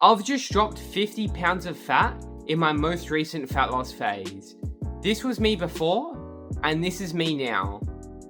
I've just dropped 50 pounds of fat in my most recent fat loss phase. This was me before, and this is me now.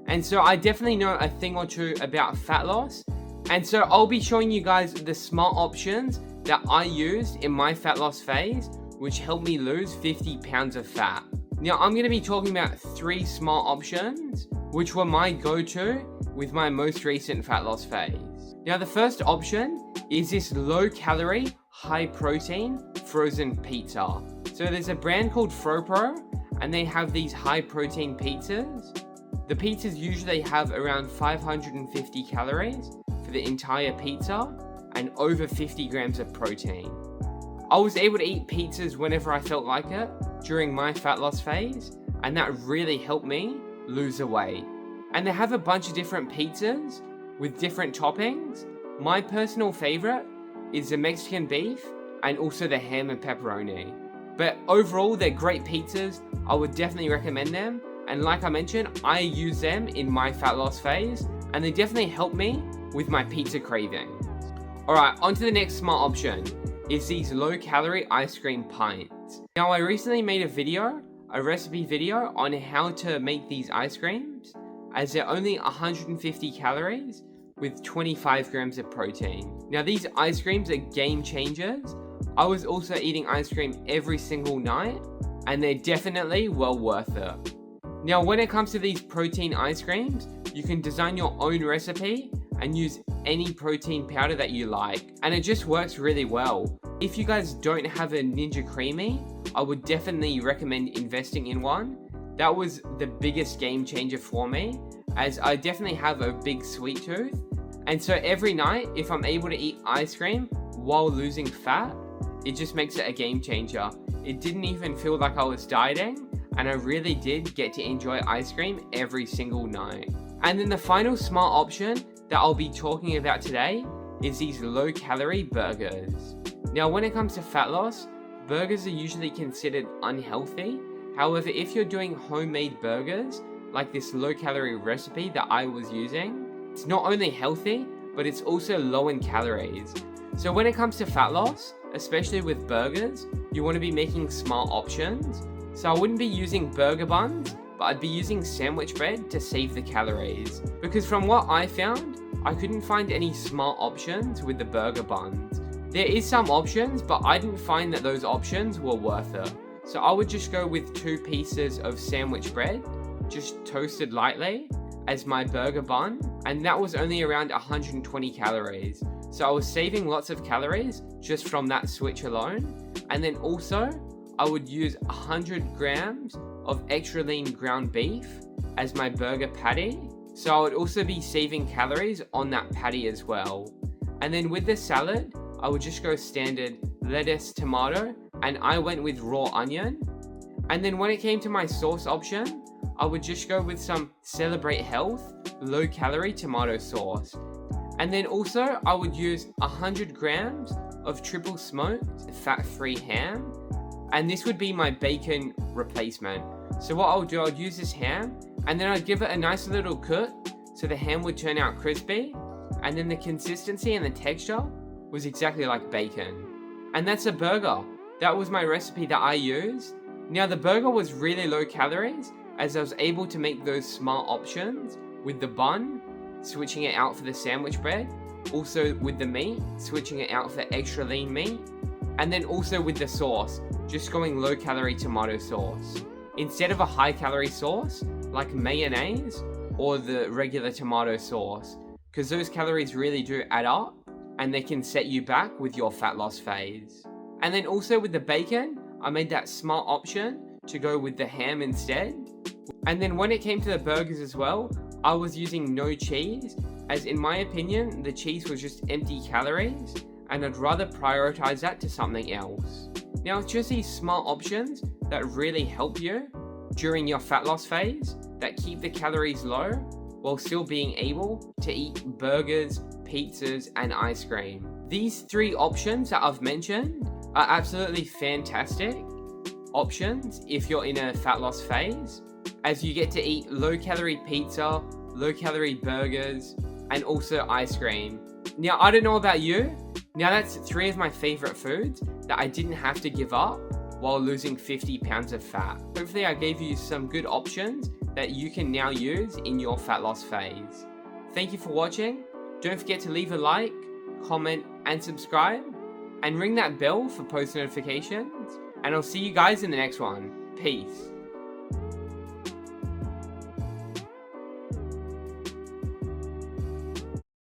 And so I definitely know a thing or two about fat loss. And so I'll be showing you guys the smart options that I used in my fat loss phase, which helped me lose 50 pounds of fat. Now I'm going to be talking about 3 smart options, which were my go-to with my most recent fat loss phase. Now the first option is this low-calorie, high-protein frozen pizza. So there's a brand called FroPro, and they have these high-protein pizzas. The pizzas usually have around 550 calories for the entire pizza and over 50 grams of protein. I was able to eat pizzas whenever I felt like it during my fat loss phase, and that really helped me lose the weight. And they have a bunch of different pizzas with different toppings. My personal favorite is the Mexican beef and also the ham and pepperoni. But overall, they're great pizzas. I would definitely recommend them. And like I mentioned, I use them in my fat loss phase, and they definitely help me with my pizza cravings. Alright, on to the next smart option is these low-calorie ice cream pints. Now I recently made a recipe video on how to make these ice creams, as they're only 150 calories with 25 grams of protein. Now these ice creams are game changers. I was also eating ice cream every single night, and they're definitely well worth it. Now when it comes to these protein ice creams, you can design your own recipe and use any protein powder that you like, and it just works really well. If you guys don't have a Ninja Creamy, I would definitely recommend investing in one. That was the biggest game changer for me, as I definitely have a big sweet tooth, and so every night if I'm able to eat ice cream while losing fat, it just makes it a game changer. It didn't even feel like I was dieting, and I really did get to enjoy ice cream every single night. And then the final smart option that I'll be talking about today is these low-calorie burgers. Now when it comes to fat loss, burgers are usually considered unhealthy. However, if you're doing homemade burgers, like this low-calorie recipe that I was using, it's not only healthy, but it's also low in calories. So when it comes to fat loss, especially with burgers, you want to be making smart options. So I wouldn't be using burger buns, but I'd be using sandwich bread to save the calories. Because from what I found, I couldn't find any smart options with the burger buns. There is some options, but I didn't find that those options were worth it. So I would just go with 2 pieces of sandwich bread, just toasted lightly, as my burger bun, and that was only around 120 calories. So I was saving lots of calories just from that switch alone. And then also, I would use 100 grams of extra lean ground beef as my burger patty. So I would also be saving calories on that patty as well. And then with the salad, I would just go standard lettuce, tomato, and I went with raw onion. And then when it came to my sauce option, I would just go with some Celebrate Health low-calorie tomato sauce. And then also I would use 100 grams of triple smoked fat-free ham, and this would be my bacon replacement. So what I'll do, I'd use this ham, and then I'd give it a nice little cook so the ham would turn out crispy, and then the consistency and the texture was exactly like bacon. And that's a burger. That was my recipe that I used. Now the burger was really low calories, as I was able to make those smart options with the bun, switching it out for the sandwich bread, also with the meat, switching it out for extra lean meat, and then also with the sauce, just going low calorie tomato sauce. Instead of a high calorie sauce, like mayonnaise or the regular tomato sauce, because those calories really do add up and they can set you back with your fat loss phase. And then also with the bacon, I made that smart option to go with the ham instead. And then when it came to the burgers as well, I was using no cheese, as in my opinion, the cheese was just empty calories, and I'd rather prioritize that to something else. Now it's just these smart options that really help you during your fat loss phase, that keep the calories low while still being able to eat burgers, pizzas, and ice cream. These 3 options that I've mentioned are absolutely fantastic options if you're in a fat loss phase, as you get to eat low-calorie pizza, low-calorie burgers, and also ice cream. Now, I don't know about you, Now that's 3 of my favorite foods that I didn't have to give up while losing 50 pounds of fat. Hopefully I gave you some good options that you can now use in your fat loss phase. Thank you for watching. Don't forget to leave a like, comment, and subscribe, and ring that bell for post notifications. And I'll see you guys in the next one. Peace.